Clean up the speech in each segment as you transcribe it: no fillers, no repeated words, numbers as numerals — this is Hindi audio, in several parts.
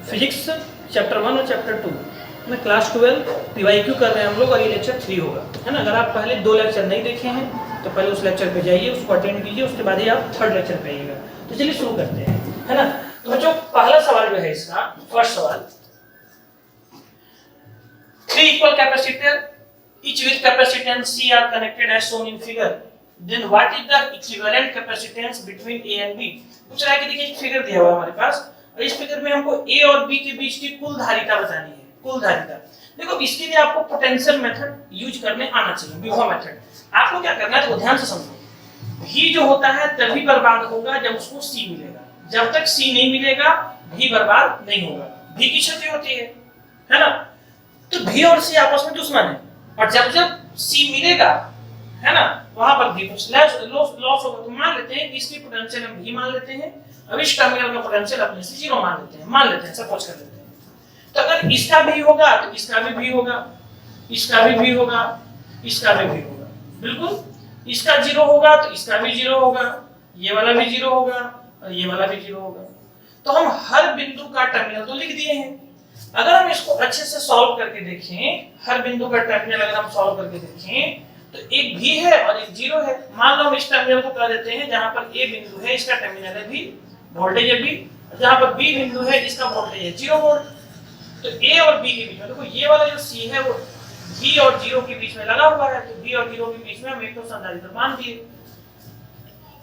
फिजिक्स चैप्टर 1 और चैप्टर 2 में क्लास 12 पीवाईक्यू कर रहे हैं हम लोग और ये लेक्चर 3 होगा, है ना। अगर आप पहले 2 लेक्चर नहीं देखे हैं तो पहले उस लेक्चर पे जाइए, उसको अटेंड कीजिए, उसके बाद ही आप 3rd लेक्चर पे आइएगा। तो चलिए शुरू करते हैं, है ना। तो बच्चों पहला सवाल जो है इसका फर्स्ट सवाल, 3 equal capacitor each with capacitance C are connected as shown in figure, then what is the equivalent capacitance between A and B। पूछ रहा है कि देखिए एक फिगर दिया हुआ है हमारे पास और इस फिगर में हमको A और B के बीच की कुल धारिता बतानी है। कुल धारिता देखो, इसके लिए आपको पोटेंशियल मेथड यूज करने आना चाहिए, विभव मेथड। आपको क्या करना है, देखो ध्यान से समझो। V जो होता है तभी बर्बाद होगा जब उसको C मिलेगा, जब तक C नहीं मिलेगा V बर्बाद नहीं होगा। V की क्षति होती है ना। तो V और C आपस में दुश्मन है और जब जब C मिलेगा, है ना, वहां पर V कुछ लॉस होगा। तो मान लेते हैं कि इसकी पोटेंशियल हम V मान लेते हैं, अब इस टर्मिनल का पोटेंशियल अपने से 0 मान लेते हैं, सपोज कर लेते हैं। तो अगर इसका भी होगा तो इसका भी V होगा, इसका भी V होगा, इसका भी V होगा, बिल्कुल। इसका 0 होगा तो इसका भी 0 होगा, ये वाला भी 0 होगा और ये वाला भी 0 होगा। तो हम हर बिंदु का टर्मिनल तो लिख दिए हैं। अगर हम इसको अच्छे से सॉल्व करके देखें, हर बिंदु का टर्मिनल अगर हम सॉल्व करके देखें तो एक V है और एक 0 है। मान लो हम इस टर्मिनल को कह देते हैं, जहां पर A बिंदु है इसका टर्मिनल है V, वोल्टेज है V, जहां पर B बिंदु है इसका वोल्टेज है 0 वोल्ट। तो A और B के बीच में देखो ये वाला जो C है वो V और 0 के बीच में लगा हुआ है, तो V और 0 के बीच में हम एक तो संधारित्र मान दिए।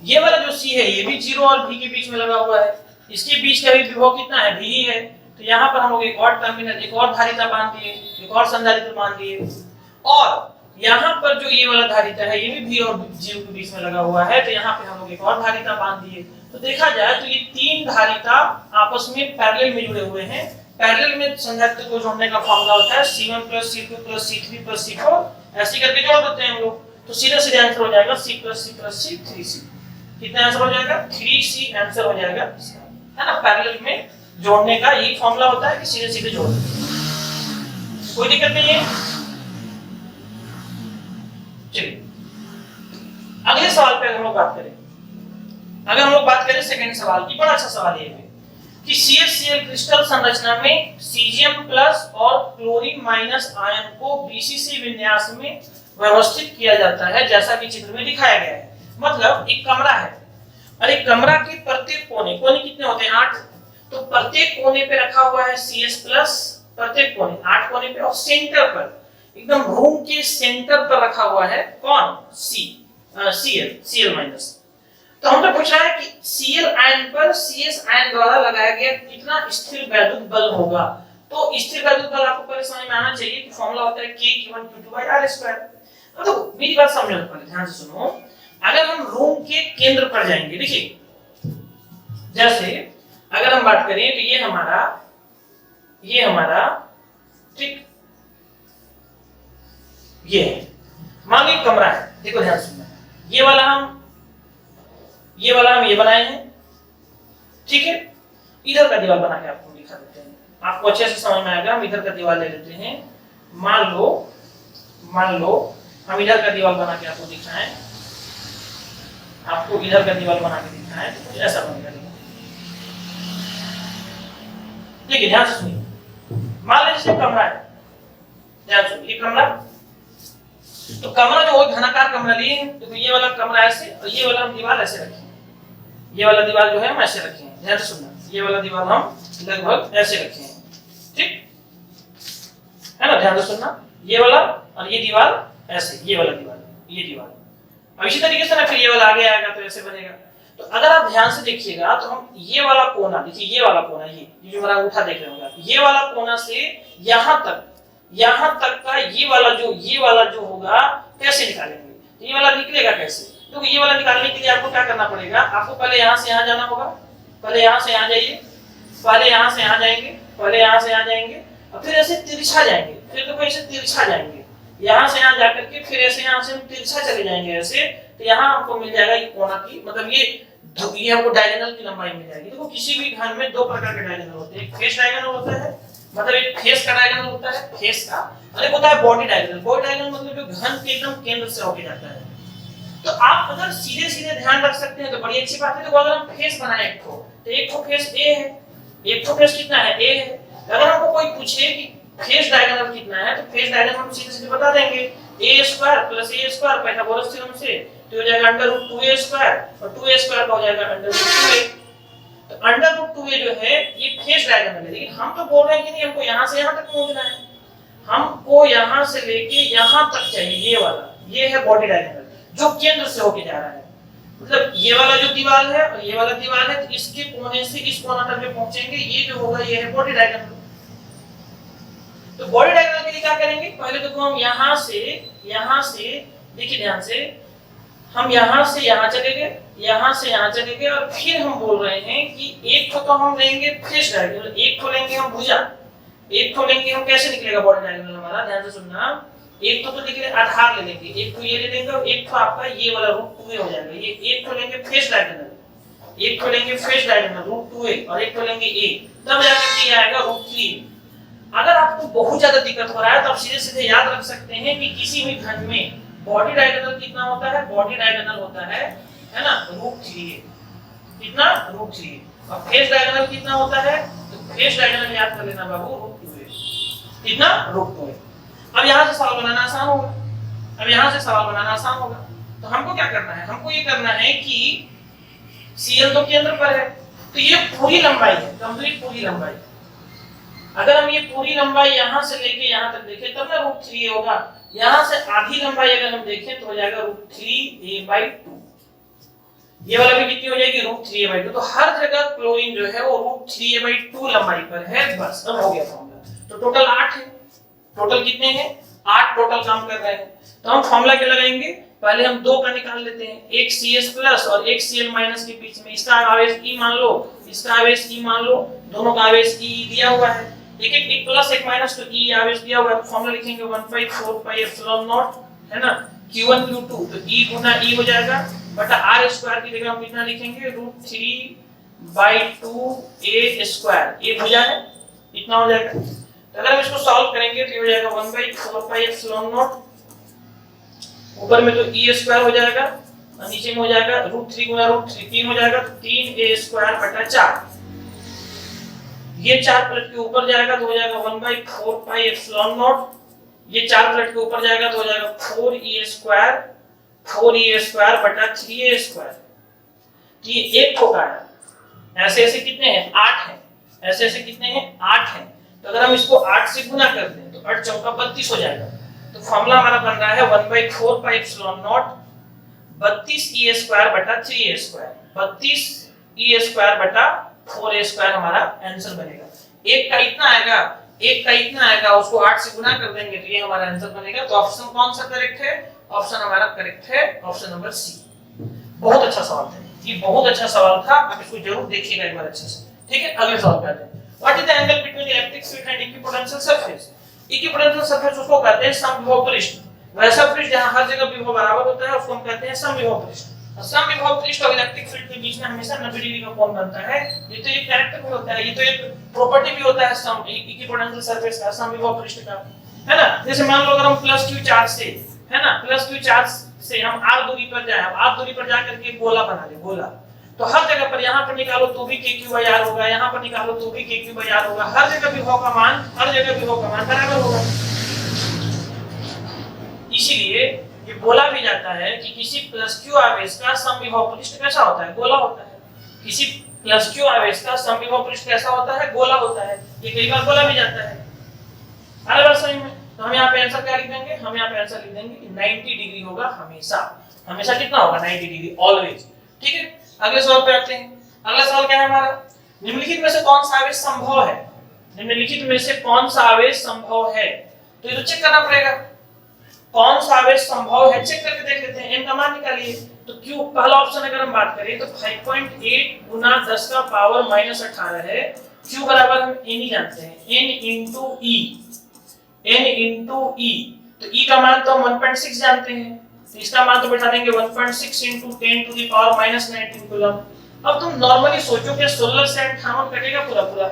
ये वाला जो C है ये भी 0 और V के बीच में लगा हुआ है, इसके बीच का भी विभव कितना है, V ही है। तो यहाँ पर हम लोग एक और टर्मिनल, एक और धारिता मान दिए, एक और संधारित्र मान दिए। और यहाँ पर जो ये वाला धारिता है ये भी V और 0 के बीच में लगा हुआ है, तो यहाँ पे हम लोग एक और धारिता बांध दिए। तो देखा जाए तो ये 3 धारिता आपस में पैरेलल में जुड़े हुए हैं। पैरेलल में संधारित्र को जोड़ने का फॉर्मूला होता है C1 + C2 + C3 + C4, ऐसे करके जोड़ देते हैं हम लोग। तो सीधे सीधे आंसर हो जाएगा C + C + C 3C। कितना आंसर हो जाएगा, 3C आंसर हो जाएगा इसका, है ना। पैरेलल में जोड़ने का यही फॉर्मूला होता है कि सीधे सीधे जोड़ देते हैं, कोई दिक्कत नहीं है। चलिए अगले सवाल पे हम लोग बात करें। अगर हम लोग बात करें सेकंड सवाल की, बड़ा अच्छा सवाल ये है कि CaCl क्रिस्टल संरचना में Cgm+ और क्लोरीन- आयन को BCC विन्यास में व्यवस्थित किया जाता है, जैसा कि चित्र में दिखाया गया है। मतलब एक कमरा है और एक कमरा के प्रत्येक कोने कितने होते हैं, 8। तो प्रत्येक कोने पे रखा हुआ है CS+, प्रत्येक कोने 8 कोने पे, और सेंटर पर एकदम रूम के सेंटर पर रखा हुआ है कौन, Cl-। तो हमने पूछा है कि Cl आयन पर CS आयन द्वारा लगाया गया कितना स्थिर वैद्युत बल होगा। तो स्थिर वैद्युत बल आपको पहले समझ में आना चाहिए कि फॉर्मूला होता है K=Q1Q2/R²। तो मेरी बात समझो, पहले ध्यान से सुनो। अगर हम रूम के केंद्र पर जाएंगे, देखिए जैसे अगर हम बात करें तो ये हमारा ठीक ये है, मान लो कमरा है। देखो ध्यान से सुनना, ये वाला हम ये बनाए हैं, ठीक है। इधर का दीवार बना के आपको दिखा देते हैं, आपको अच्छे से समझ में आएगा। हम इधर का दीवार ले लेते हैं। मान लो हम इधर का दीवार बना के आपको दिखाएं, आपको इधर का दीवार बना के दिखाएं तो ऐसा बनेगा। देखिए ध्यान से सुनिए, मान लीजिए कमरा है, ध्यान से, ये कमरा। तो कमरा जो है घनाकार कमरा लिए हैं, तो ये वाला कमरा ऐसे और ये वाला हम दीवार ऐसे रखें। ये वाला दीवार जो है हम ऐसे रखें, ध्यान से सुनना, ये वाला दीवार हम लगभग ऐसे रखें, ठीक है ना। ध्यान से सुनना, ये वाला और ये दीवार ऐसे, ये वाला दीवार, ये दीवार। अब इसी तरीके से ना फिर ये वाला आगे आएगा तो ऐसे बनेगा। तो अगर आप ध्यान से देखिएगा तो हम ये वाला कोना, देखिए ये वाला कोना, ये जो मेरा अंगूठा देख रहे होंगे, ये वाला कोना से यहाँ तक का ये वाला जो होगा कैसे निकालेंगे। तो ये वाला निकलेगा कैसे, तो ये वाला निकालने के लिए आपको क्या करना पड़ेगा, आपको पहले यहाँ से यहाँ जाना होगा। पहले यहाँ से यहाँ जाइए, पहले यहाँ से यहाँ जाएंगे, पहले यहाँ से यहाँ जाएंगे और फिर ऐसे तिरछा जाएंगे, फिर देखो ऐसे तिरछा जाएंगे, यहाँ से यहाँ जाकर के फिर ऐसे यहाँ से हम तिरछा चले जाएंगे ऐसे। तो यहाँ हमको मिल जाएगा ये कोना की, मतलब ये हमको डायगोनल की लंबाई मिल जाएगी। देखो किसी भी घन में 2 प्रकार के डायगोनल होते हैं, एक फेस डायगोनल होता है, मतलब एक फेस का डायगोनल होता है, फेस का, और एक होता है बॉडी डायगोनल। बॉडी डायगोनल मतलब जो घन के एकदम केंद्र से होके जाता है। तो आप अगर सीधे सीधे ध्यान रख सकते हैं तो बड़ी अच्छी बात है। तो अगर हम फेस बनाए एक तो एक फेस ए है एक तो फेस कितना है, ए है। अगर हमको कोई पूछे कि फेस डायगोनल कितना है, तो फेस डायगोनल हम सीधे सीधे बता देंगे, a square plus a square Pythagoras theorem से, तो हो जाएगा अंडर रूट 2a स्क्वायर, और 2a स्क्वायर का हो जाएगा अंडर रूट 2a। तो अंडर रूट 2a जो है ये फेस डायगोनल है, लेकिन हम तो बोल रहे हैं कि नहीं, हमको यहाँ से यहाँ तक पहुँचना है, हमको यहाँ से लेके यहाँ तक चाहिए, ये वाला, ये है बॉडी डायगोनल जो केंद्र से होके जा रहा है। मतलब ये वाला जो दीवार है और ये वाला दीवार है, तो इसके कोने से इस कोना तक जो पहुंचेंगे, ये जो होगा ये है बॉडी डायगोनल। तो बॉडी डायगोनल के लिए क्या करेंगे, पहले देखो हम यहाँ से देखिए ध्यान से, हम यहाँ से यहाँ चले गए, यहाँ से यहाँ चले गए, और फिर हम बोल रहे हैं कि एक तो हम लेंगे फेस डायगोनल, एक तो लेंगे हम भुजा, एक तो लेंगे हम, कैसे निकलेगा बॉडी डायगोनल हमारा, ध्यान से सुनना, एक तो निकले आधार ले लेंगे, एक तो ये ले लेंगे, और एक तो आपका ये वाला रूट 2a हो जाएगा। ये एक तो लेंगे फेस डायगोनल, एक तो लेंगे फेस डायगोनल रूट 2a, और एक तो लेंगे a, तब जाकर ये आएगा रूट 3। अगर आपको बहुत ज्यादा दिक्कत हो रहा है तो आप सीधे सीधे याद रख सकते हैं कि किसी भी घन में बॉडी डायगोनल कितना होता है, बॉडी डायगोनल होता है ना, रूट 3a, कितना, रूट 3a, और फेस डायगोनल कितना होता है, तो फेस डायगोनल याद कर लेना बाबू, रूट 2a, कितना, रूट 2a। अब यहाँ से सवाल बनाना आसान होगा, अब यहाँ से सवाल बनाना आसान होगा, तो हमको क्या करना है, हमको ये करना है कि CL तो केंद्र पर है, तो ये पूरी लंबाई है, कंप्लीट पूरी लंबाई। अगर हम ये पूरी लंबाई यहाँ से लेके यहाँ तक देखें तब ना रूट 3a होगा, यहाँ से आधी लंबाई अगर हम देखें तो हो जाएगा रूट 3a/2, ये वाला भी कितनी हो जाएगी, रूट 3a/2। तो हर जगह क्लोरीन जो है वो रूट 3a/2 लंबाई पर है, बस अब हो गया फॉर्मूला। तो टोटल 8 है, टोटल कितने हैं, 8 टोटल काम कर रहे हैं। तो हम फॉर्मूला क्या लगाएंगे, पहले हम 2 का निकाल लेते हैं, एक CS प्लस और एक Cl माइनस के बीच में, इसका आवेश E मान लो, इसका आवेश E मान लो, दोनों का आवेश E दिया हुआ है, एक प्लस एक माइनस, तो E आवेश दिया हुआ है, तो फॉर्मूला लिखेंगे 1/4 पाई एप्सिलॉन नॉट, है ना, Q1 Q2, तो E गुना E हो जाएगा, बटा R स्क्वायर की जगह हम कितना लिखेंगे, रूट 3/2a स्क्वायर, ये भुजा है, इतना हो जाएगा। तो अगर हम इसको सॉल्व करेंगे तो ये हो जाएगा 1/4 पाई एप्सिलॉन नॉट, ऊपर में तो E स्क्वायर हो जाएगा और नीचे में हो जाएगा रूट 3 गुना रूट 3, 3 हो जाएगा, तो 3a स्क्वायर बटा 4, ये 4 प्लस के ऊपर जाएगा तो हो जाएगा 1/4 पाई एप्सिलॉन नॉट, ये 4 प्लस के ऊपर जाएगा तो हो जाएगा 4e स्क्वायर बटा 3a स्क्वायर। ये एक ठोका है, ऐसे ऐसे कितने हैं, 8 हैं, ऐसे ऐसे कितने हैं, 8 हैं। तो अगर हम इसको 8 से गुना कर दें तो 8 चौका 32 हो जाएगा। तो फॉर्मूला हमारा बन रहा है 1/4 pi epsilon not 32e square बटा 3a स्क्वायर, 32e स्क्वायर बटा 4a स्क्वायर हमारा आंसर बनेगा। एक का इतना आएगा, एक का इतना आएगा, उसको 8 से गुना कर देंगे तो ये हमारा आंसर बनेगा। तो ऑप्शन कौन सा करेक्ट है, ऑप्शन हमारा करेक्ट है ऑप्शन नंबर सी। बहुत अच्छा सवाल था, ये बहुत अच्छा सवाल था, आप इसको जरूर देखिएगा एक बार अच्छे से, ठीक है। अगले सवाल पे आते हैं। What is the angle between electric field and equipotential surface. Equipotential surface उसको कहते हैं समविभव पृष्ठ, वैसा पृष्ठ जहां हर जगह विभव बराबर होता है उसको हम कहते हैं समविभव पृष्ठ। समविभव पृष्ठ और इलेक्ट्रिक फील्ड के बीच में हमेशा 90 डिग्री का कोण बनता है। ये तो एक कैरेक्टर भी होता है, ये तो एक प्रॉपर्टी भी होता है सम इक्विपोटेंशियल सरफेस का, समविभव पृष्ठ का, है ना। जैसे मान लो अगर हम प्लस q चार्ज से, है ना, प्लस q चार्ज से हम r दूरी पर जाए, अब r दूरी पर जाकर के गोला बना ले, गोला, तो हर जगह पर यहाँ पर निकालो तो भी kq/r होगा, यहाँ पर निकालो तो भी kq/r होगा, हर जगह विभव का मान, हर जगह विभव का मान बराबर होगा। इसीलिए ये बोला भी जाता है कि किसी प्लस q आवेश का समविभव पृष्ठ कैसा होता है, गोला होता है। किसी प्लस q आवेश का समविभव पृष्ठ कैसा होता है, गोला होता है। ये कई बार बोला भी जाता है। अरे बात सही में, तो हम यहाँ पे आंसर क्या लिख देंगे, हम यहाँ पे आंसर लिख देंगे कि 90 डिग्री होगा हमेशा, हमेशा कितना होगा 90 डिग्री, ऑलवेज, ठीक है। अगले सवाल पे आते हैं। अगला सवाल क्या है हमारा, निम्नलिखित में से कौन सा आवेश संभव है, निम्नलिखित में से कौन सा आवेश संभव है। तो ये तो चेक करना पड़ेगा कौन सा आवेश संभव है, चेक करके देख लेते हैं। n का मान निकालिए। तो q पहला ऑप्शन अगर हम बात करें तो 5.8 गुना 10 का पावर -18 है। q बराबर हम n ही जानते हैं, n इंटू e, तो e का मान तो हम 1.6 जानते हैं, तो इसका मान तो बैठा देंगे 1.6 into 10 to the power -19 coulomb. अब तुम नॉर्मली सोचो कि 16 से 58 कटेगा पूरा पूरा,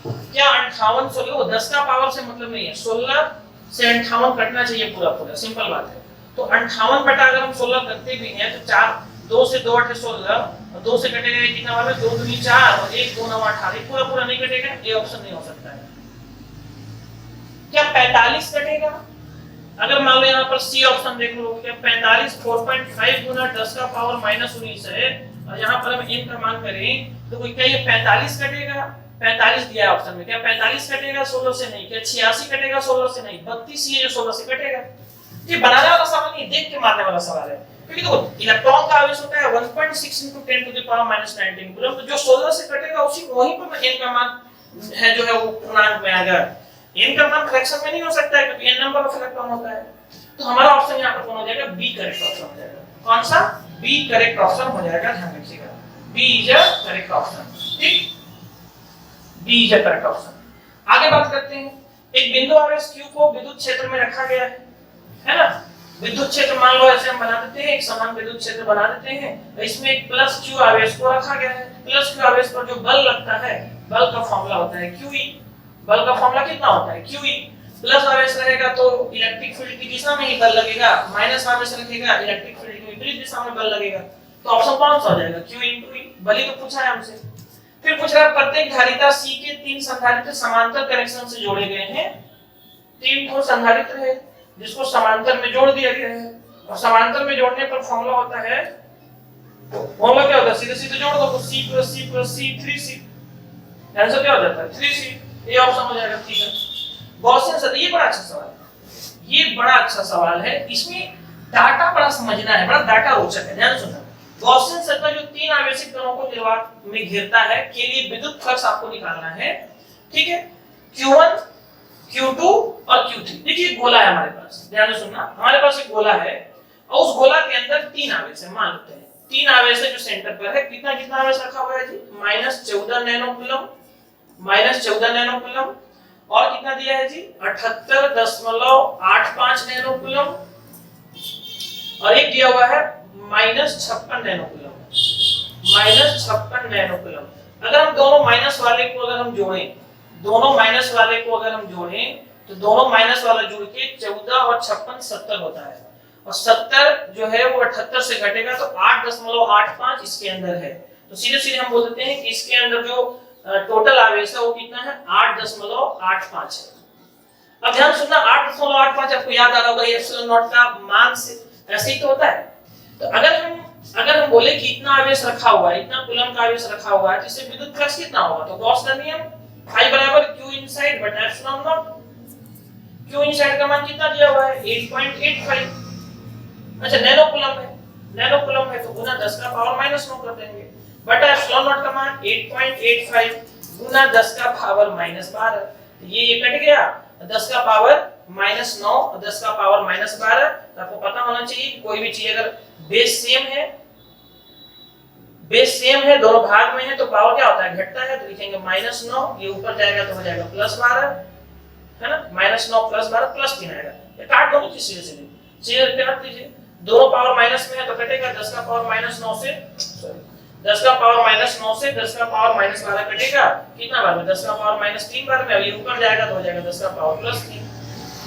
क्या 58 16 वो 10 का पावर से मतलब नहीं है, 16 से 58 कटना चाहिए पूरा पूरा, सिंपल बात है। तो 58 बटा अगर हम 16 करते भी हैं तो 4 2 से 2 8 16 और 2 से कटेगा ये कितना वाला 2 दूनी 4 और 1 2 9 18 पूरा पूरा नहीं कटेगा, ये ऑप्शन नहीं हो सकता है। क्या 45 कटेगा? अगर मान लो यहाँ पर सी ऑप्शन देख लो, क्या 45 4.5 गुना 10 का पावर -19 है और यहाँ पर हम n का मान करें तो क्या ये 45 कटेगा? 45 दिया है ऑप्शन में, क्या 45 कटेगा 16 से? नहीं। क्या 86 कटेगा 16 से? नहीं। 32 ये जो 16 से कटेगा। ये बनाने वाला सवाल नहीं, देख के मारने वाला सवाल है, क्योंकि देखो इलेक्ट्रॉन का आवेश होता है 1.6 × 10⁻⁻19 कूलम, तो जो 16 से कटेगा उसी वहीं पर n का मान है जो है वो पूर्णांक में आएगा। n का मान फ्रैक्शन में नहीं हो सकता है क्योंकि n नंबर ऑफ इलेक्ट्रॉन होता है। तो हमारा ऑप्शन यहाँ पर कौन हो जाएगा? बी करेक्ट ऑप्शन हो जाएगा। कौन सा? बी करेक्ट ऑप्शन हो जाएगा, ध्यान रखिएगा। B is a correct option. ठीक, B is a correct option. आगे बात करते हैं, एक बिंदु आवेश q को विद्युत क्षेत्र में रखा गया है ना? विद्युत क्षेत्र मान लो ऐसे हम बना देते हैं, एक समान विद्युत क्षेत्र बना देते हैं, तो इसमें एक प्लस q आवेश को रखा गया है। प्लस q आवेश पर जो बल लगता है, बल का फॉर्मूला होता है QE। बल का फॉर्मूला कितना होता है? QE। प्लस आवेश रहेगा तो इलेक्ट्रिक फील्ड की दिशा में ही बल लगेगा, माइनस आवेश रखेगा इलेक्ट्रिक फील्ड की विपरीत दिशा में बल लगेगा। तो ऑप्शन कौन सा हो जाएगा? Q × E। बल ही तो पूछा है हमसे। फिर पूछ रहा है प्रत्येक धारिता C के 3 संधारित्र समांतर कनेक्शन से जोड़े गए हैं। 3 ठोस संधारित्र है जिसको समांतर में जोड़ दिया गया है, और समांतर में जोड़ने पर फॉर्मूला होता है, फॉर्मूला क्या होता है? सीधे सीधे जोड़ दो तो C + C + C 3C। Answer क्या हो जाता है? 3C। ये ऑप्शन हो जाएगा। ठीक है, गॉसियन सतह, ये बड़ा अच्छा सवाल है, ये बड़ा अच्छा सवाल है। इसमें डाटा बड़ा समझना है, बड़ा डाटा रोचक है, ध्यान सुनना। गॉसियन सतह जो 3 आवेशित कणों को निर्वात में घेरता है के लिए विद्युत फ्लक्स आपको निकालना है। ठीक है, Q1 Q2 और Q3। देखिए गोला है हमारे पास, ध्यान से सुनना। हमारे पास एक गोला है और उस गोला के अंदर 3 आवेश है, मान लेते हैं 3 आवेश है जो सेंटर पर है। कितना कितना आवेश रखा हुआ है जी? -14 नैनो कूलम, -14 नैनो कूलम, और कितना दिया है जी? 78.85 नैनो कूलम, और एक दिया हुआ है -56 नैनो कूलम, -56 नैनो कूलम। अगर हम दोनों माइनस वाले को अगर हम जोड़ें, दोनों माइनस वाले को अगर हम जोड़ें तो दोनों माइनस वाला जुड़ के 14 और 56 70 होता है, और 70 जो है वो 78 से घटेगा तो 8.85 इसके अंदर है। तो सीधे सीधे हम बोल देते हैं कि इसके अंदर जो टोटल आवेश है वो कितना है? 8.85 है। अब ध्यान सुनना, 8.85 आपको याद आ रहा होगा एप्सिलॉन नॉट का मान से ऐसे ही तो होता है। तो अगर हम बोले कि इतना आवेश रखा हुआ है, इतना कूलम का आवेश रखा हुआ है, तो इससे विद्युत फ्लक्स कितना होगा? तो गॉस का नियम I = Q inside बटा एप्सिलॉन नॉट। Q inside का मान कितना दिया हुआ है? 8.85। अच्छा, नैनो कूलम है, नैनो कूलम है तो गुना 10 का पावर -9 कर देंगे, बटा एप्सिलॉन नॉट का मान 8.85 गुना 10 का पावर -12। ये कट गया, 10 का पावर -9 और 10 का पावर -12। तो आपको पता होना चाहिए कोई भी चीज अगर बेस सेम है दोनों भाग में है तो पावर क्या होता है? घटता है। तो लिखेंगे -9, ये ऊपर जाएगा तो हो जाएगा +12, है ना? -9 + 12 +3 आएगा। ये काट दो सीधे सीधे काट दीजिए, दोनों पावर माइनस में है तो कटेगा 10 का पावर -9 से 10 का पावर -9 से 10 का पावर -12 कटेगा कितना बार में? 10 का पावर -3 बार में। अब ये ऊपर जाएगा तो हो जाएगा 10 का पावर +3,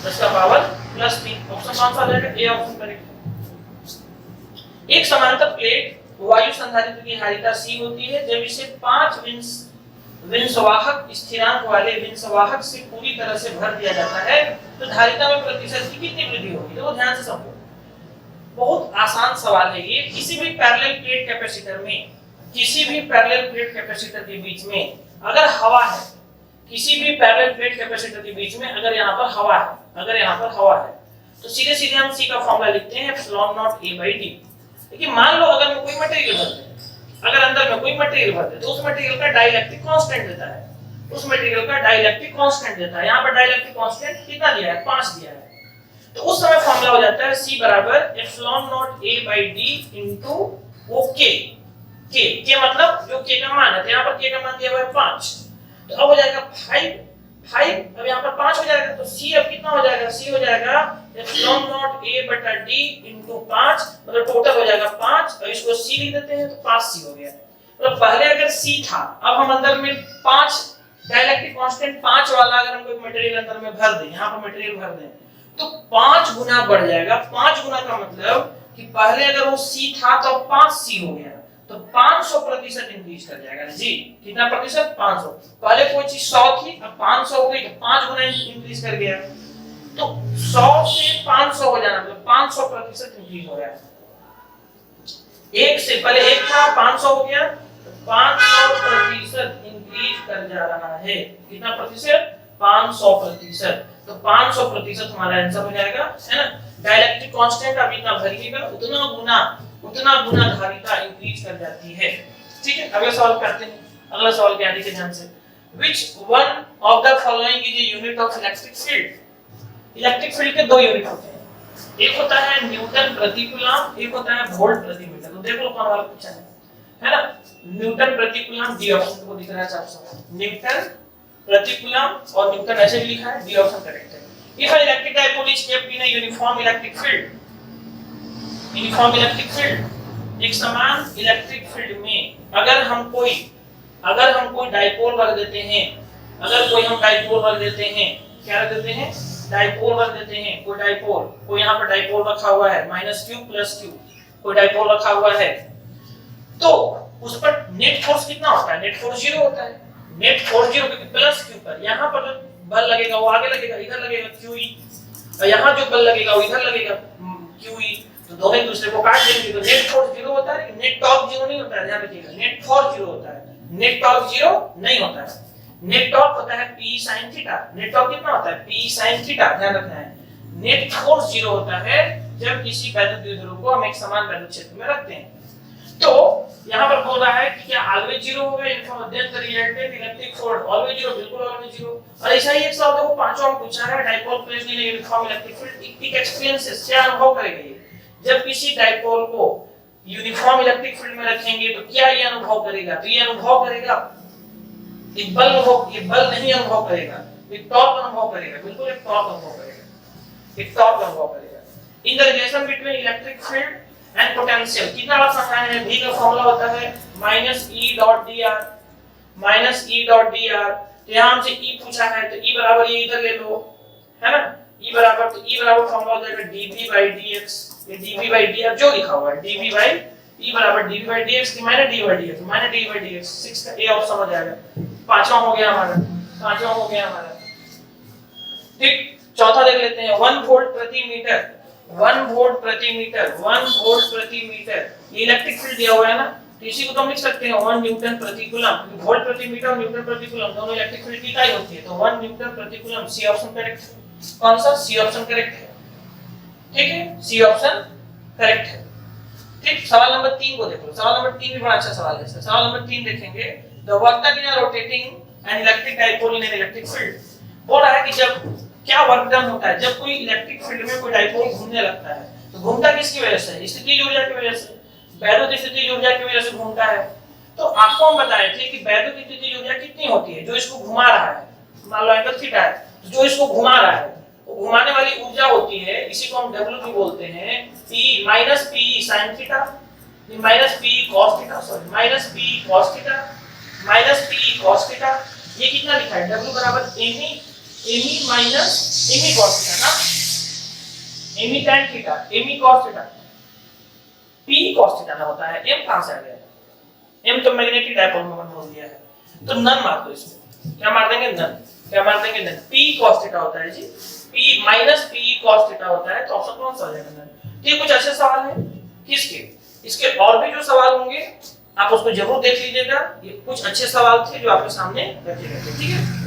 10 का पावर +3। ऑप्शन कौन सा आ जाएगा? ए ऑप्शन करेक्ट है। एक समांतर प्लेट वायु संधारित्र की धारिता C होती है। जब इसे 5 विंशवाहक स्थिरांक वाले विंशवाहक से पूरी तरह से भर दिया जाता है तो धारिता में प्रतिशत की कितनी वृद्धि होगी? तो ध्यान से समझो, बहुत आसान सवाल है ये। किसी भी पैरेलल प्लेट कैपेसिटर में, किसी भी पैरेलल प्लेट कैपेसिटर के बीच में अगर हवा है, किसी भी पैरेलल प्लेट कैपेसिटर के बीच में अगर यहाँ पर हवा है, अगर यहाँ पर हवा है तो सीधे सीधे हम C का फॉर्मूला लिखते हैं एप्सिलॉन नॉट A/d। देखिए मान लो अगर मैं कोई मटेरियल भर दे, अगर अंदर में कोई मटेरियल भर दे तो उस मटेरियल का डाइलेक्ट्रिक कांस्टेंट देता है, उस मटेरियल का डाइलेक्ट्रिक कांस्टेंट देता है। यहाँ पर डाइलेक्ट्रिक कांस्टेंट कितना दिया है? 5 दिया है। तो उस समय फॉर्मूला हो जाता है C = epsilon not A/d * OK। K मतलब जो K का मान है, यहाँ पर K का मान दिया हुआ है 5, तो अब हो जाएगा 5, अब यहाँ पर 5 हो जाएगा तो C अब कितना हो जाएगा? C हो जाएगा एप्सिलॉन नॉट A/d * 5, मतलब टोटल हो जाएगा 5, और इसको C लिख देते हैं तो 5C हो गया। मतलब पहले अगर C था, अब हम अंदर में 5 डाइलेक्ट्रिक कांस्टेंट 5 वाला अगर हम कोई मटेरियल अंदर में भर दें, यहाँ पर मटेरियल भर दें तो 5 गुना बढ़ जाएगा। 5 गुना का मतलब कि पहले अगर वो C था तो 5C हो गया, तो 500% इंक्रीज कर जाएगा ना जी। कितना प्रतिशत? 500। पहले कोई चीज 100 थी, अब 500 हो गई, तो 5 गुना इंक्रीज कर गया। तो 100 से 500 हो जाना मतलब 500% इंक्रीज हो गया। एक से पहले एक था, 500 हो गया, तो 500% इंक्रीज कर जा रहा है। कितना प्रतिशत? 500%। तो 500% हमारा आंसर हो जाएगा, है ना। डाइलेक्ट्रिक कांस्टेंट अब इतना भरिएगा, उतना गुना धारिता इंक्रीज कर जाती है। ठीक है, अगला सवाल करते हैं। अगला सवाल क्या है, देखिए ध्यान से। Which one of the following is a unit of electric field? Electric field के दो यूनिट होते हैं, एक होता है न्यूटन प्रति कूलम, एक होता है वोल्ट प्रति मीटर। तो देख लो कौन वाला पूछा है ना। न्यूटन प्रति कूलम, डी ऑप्शन को दिख रहा है साफ-साफ, न्यूटन प्रति कूलम और न्यूटन ऐसे भी लिखा है, डी ऑप्शन करेक्ट है। If an electric dipole is kept in a uniform electric field, uniform electric field, एक समान इलेक्ट्रिक फील्ड में अगर हम कोई डाइपोल रख देते हैं, क्या रख देते हैं? डाइपोल रख देते हैं। कोई डाइपोल, कोई यहाँ पर डाइपोल रखा हुआ है -q + q, कोई डाइपोल रखा हुआ है, तो उस पर नेट फोर्स कितना होता है? नेट फोर्स 0 होता है। नेट फोर्स 0 क्योंकि +q पर यहाँ पर जो बल लगेगा वो आगे लगेगा, इधर लगेगा QE, और यहाँ जो बल लगेगा वो इधर लगेगा QE, तो दोनों एक दूसरे को काट देंगे। तो नेट फोर्स 0 होता है, नेट टॉर्क 0 नहीं होता है, ध्यान रखिएगा। नेट फोर्स 0 होता है, नेट टॉर्क 0 नहीं होता है। नेट टॉर्क होता है P sin theta. Net torque कितना होता है? P sin थीटा, ध्यान रखना है। नेट फोर्स 0 होता है जब किसी वैद्युत द्विध्रुव को हम एक समान वैद्युत क्षेत्र में रखते हैं। तो यहाँ पर बोल रहा है कि क्या ऑलवेज 0 होगा? यूनिफॉर्म अध्ययन रिलेटेड इलेक्ट्रिक फोर्स ऑलवेज 0, बिल्कुल ऑलवेज 0। और ऐसा ही एक सवाल देखो पांचवा में पूछा है, dipole placed in uniform electric field, एक एक्सपीरियंस क्या अनुभव करेगा ये? जब किसी डाइपोल को यूनिफॉर्म इलेक्ट्रिक फील्ड में रखेंगे तो क्या ये अनुभव करेगा? तो ये अनुभव करेगा एक बल नहीं अनुभव करेगा, एक टॉर्क अनुभव करेगा, बिल्कुल एक टॉर्क अनुभव करेगा। In the relation between electric field and potential, कितना बार समझाया है? V का फार्मूला होता है -E.dr। तो यहाँ हमसे E पूछा है, तो E बराबर ये इधर ले लो, है ना। E बराबर फार्मूला हो जाएगा dV/dx, ये dV/dr जो लिखा हुआ है, E बराबर dV/dx की -dV/dx, 6 का A ऑप्शन हो जाएगा। पांचवा हो गया हमारा। ठीक, चौथा देख लेते हैं। 1 वोल्ट प्रति मीटर, ये इलेक्ट्रिक फील्ड दिया हुआ है ना, तो इसी को तो हम लिख सकते हैं 1 न्यूटन प्रति कूलम। वोल्ट प्रति मीटर और न्यूटन प्रति कूलम दोनों इलेक्ट्रिक फील्ड की इकाई होती है, तो 1 न्यूटन प्रति कूलम, सी ऑप्शन करेक्ट है। कौन सा? सी ऑप्शन करेक्ट है। ठीक है, सी ऑप्शन करेक्ट है। ठीक, सवाल नंबर 3 को देखो। सवाल नंबर 3 भी बड़ा अच्छा सवाल है। सवाल नंबर 3 देखेंगे, the work done in rotating an electric dipole in an electric field. बोल रहा है कि जब क्या वर्क डन होता है जब कोई इलेक्ट्रिक फील्ड में कोई डाइपोल घूमने लगता है, तो घूमता किसकी वजह से? स्थितिज ऊर्जा की वजह से, वैद्युत स्थितिज ऊर्जा की वजह से घूमता है। तो आपको हम बताए थे कि वैद्युत स्थितिज ऊर्जा कितनी होती है? जो इसको घुमा रहा है, मान लो एंगल थीटा है, जो इसको घुमा रहा है, वो घुमाने वाली ऊर्जा होती है, इसी को हम W भी बोलते हैं, P sin theta, P cos theta. ये कितना लिखा है? W बराबर me cos थीटा ना, me tan theta, me cos theta, P cos theta ना होता है। M कहां से आ गया? M तो मैग्नेटिक डाइपोल मोमेंट बोल दिया है, तो नन मार दो इसमें। क्या मार देंगे? नन। P cos थीटा होता है जी, P cos थीटा होता है, तो ऑप्शन कौन सा हो जाएगा? नन। ये कुछ अच्छे सवाल है किसके? इसके और भी जो सवाल होंगे आप उसको जरूर देख लीजिएगा। ये कुछ अच्छे सवाल थे जो आपके सामने रखे गए थे। ठीक है।